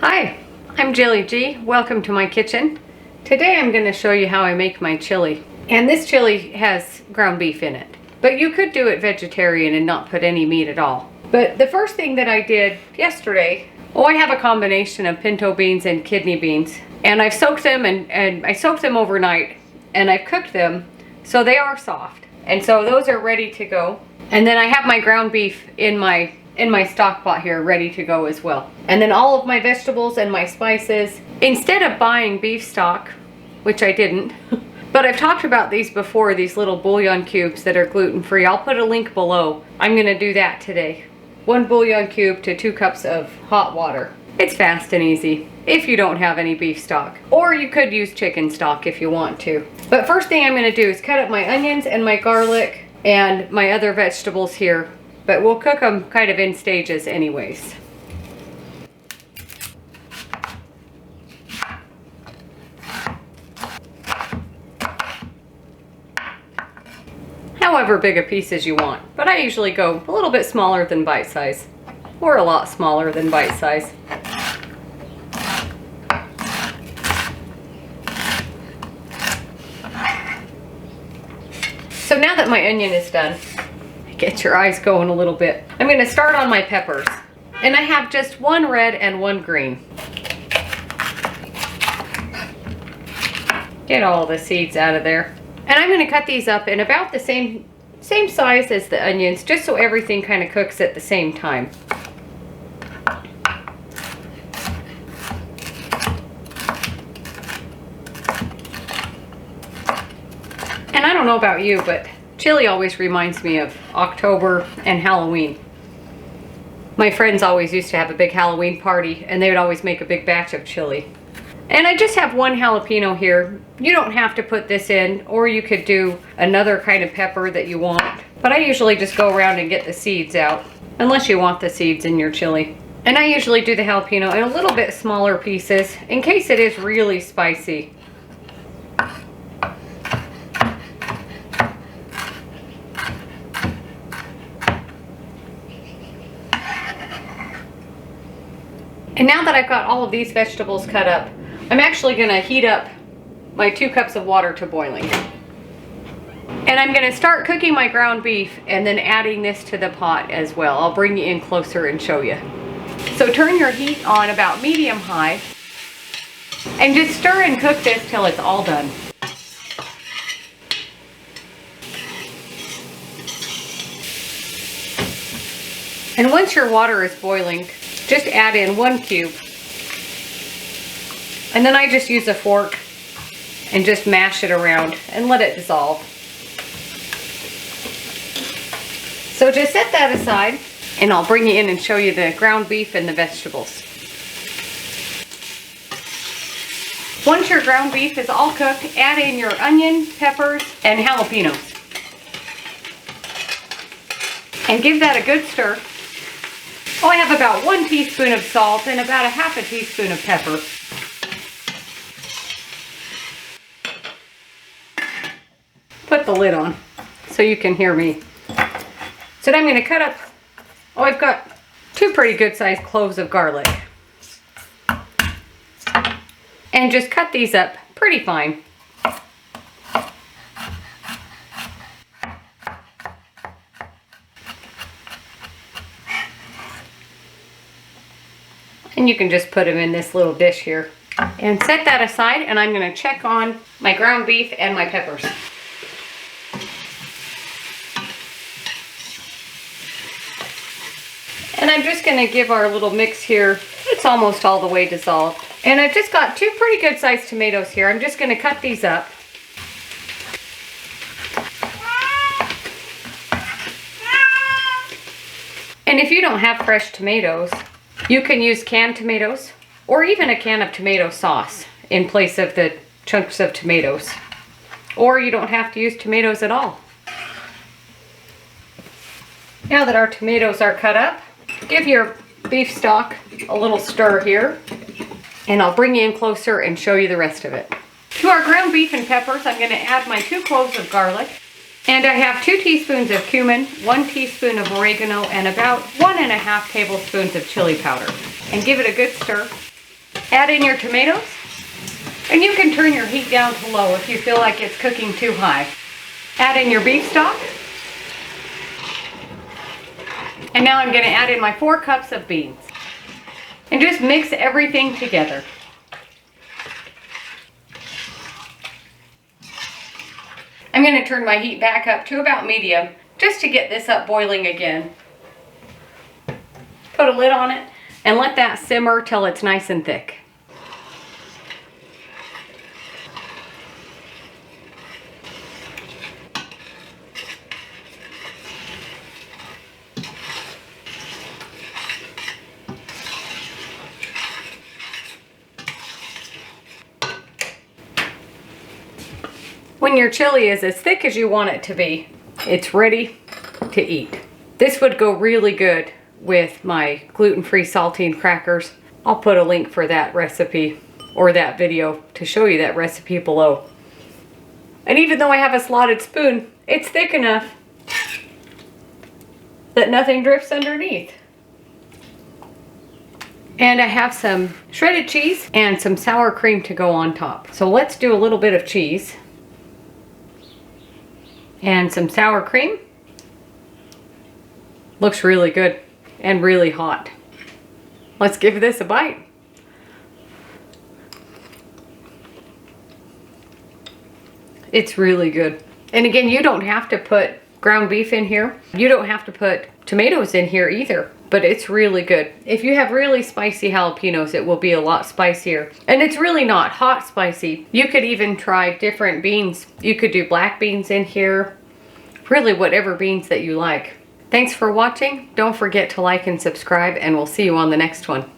Hi, I'm Jilly G. Welcome to my kitchen. Today I'm going to show you how I make my chili. And this chili has ground beef in it. But you could do it vegetarian and not put any meat at all. But the first thing that I did yesterday, I have a combination of pinto beans and kidney beans. And I've soaked them and I soaked them overnight and I've cooked them so they are soft. And so those are ready to go. And then I have my ground beef in my stock pot here ready to go as well. And then all of my vegetables and my spices. Instead of buying beef stock, which I didn't, but I've talked about these before, these little bouillon cubes that are gluten-free. I'll put a link below. I'm gonna do that today. 1 bouillon cube to 2 cups of hot water. It's fast and easy if you don't have any beef stock. Or you could use chicken stock if you want to. But first thing I'm gonna do is cut up my onions and my garlic and my other vegetables here. But we'll cook them kind of in stages anyways. However big a piece as you want, but I usually go a little bit smaller than bite size, or a lot smaller than bite size. So now that my onion is done, get your eyes going a little bit, I'm going to start on my peppers. And I have just 1 red and 1 green. Get all the seeds out of there. And I'm going to cut these up in about the same size as the onions, just so everything kind of cooks at the same time. And I don't know about you, but chili always reminds me of October and Halloween. My friends always used to have a big Halloween party and they would always make a big batch of chili. And I just have 1 jalapeno here. You don't have to put this in, or you could do another kind of pepper that you want. But I usually just go around and get the seeds out, unless you want the seeds in your chili. And I usually do the jalapeno in a little bit smaller pieces in case it is really spicy. And now that I've got all of these vegetables cut up, I'm actually going to heat up my 2 cups of water to boiling. And I'm going to start cooking my ground beef and then adding this to the pot as well. I'll bring you in closer and show you. So turn your heat on about medium high and just stir and cook this till it's all done. And once your water is boiling, just add in 1 cube. And then I just use a fork and just mash it around and let it dissolve. So just set that aside and I'll bring you in and show you the ground beef and the vegetables. Once your ground beef is all cooked, add in your onion, peppers, and jalapenos. And give that a good stir. I have about 1 teaspoon of salt and about 1/2 teaspoon of pepper. Put the lid on so you can hear me. So now I'm going to cut up, I've got 2 pretty good sized cloves of garlic. And just cut these up pretty fine. And you can just put them in this little dish here. And set that aside, and I'm going to check on my ground beef and my peppers. And I'm just going to give our little mix here, it's almost all the way dissolved. And I've just got 2 pretty good sized tomatoes here. I'm just going to cut these up. And if you don't have fresh tomatoes, you can use canned tomatoes or even a can of tomato sauce in place of the chunks of tomatoes. Or you don't have to use tomatoes at all. Now that our tomatoes are cut up, give your beef stock a little stir here, and I'll bring you in closer and show you the rest of it. To our ground beef and peppers, I'm going to add my 2 cloves of garlic, And I have 2 teaspoons of cumin, 1 teaspoon of oregano, and about 1.5 tablespoons of chili powder. And give it a good stir. Add in your tomatoes. And you can turn your heat down to low if you feel like it's cooking too high. Add in your beef stock. And now I'm going to add in my 4 cups of beans. And just mix everything together. I'm going to turn my heat back up to about medium just to get this up boiling again. Put a lid on it and let that simmer till it's nice and thick. When your chili is as thick as you want it to be, it's ready to eat. This would go really good with my gluten-free saltine crackers. I'll put a link for that recipe or that video to show you that recipe below. And even though I have a slotted spoon, it's thick enough that nothing drips underneath. And I have some shredded cheese and some sour cream to go on top. So let's do a little bit of cheese and some sour cream. Looks really good and really hot. Let's give this a bite. It's really good. And again, you don't have to put ground beef in here. You don't have to put tomatoes in here either, but it's really good. If you have really spicy jalapenos, it will be a lot spicier. And it's really not hot spicy. You could even try different beans. You could do black beans in here. Really whatever beans that you like. Thanks for watching. Don't forget to like and subscribe, and we'll see you on the next one.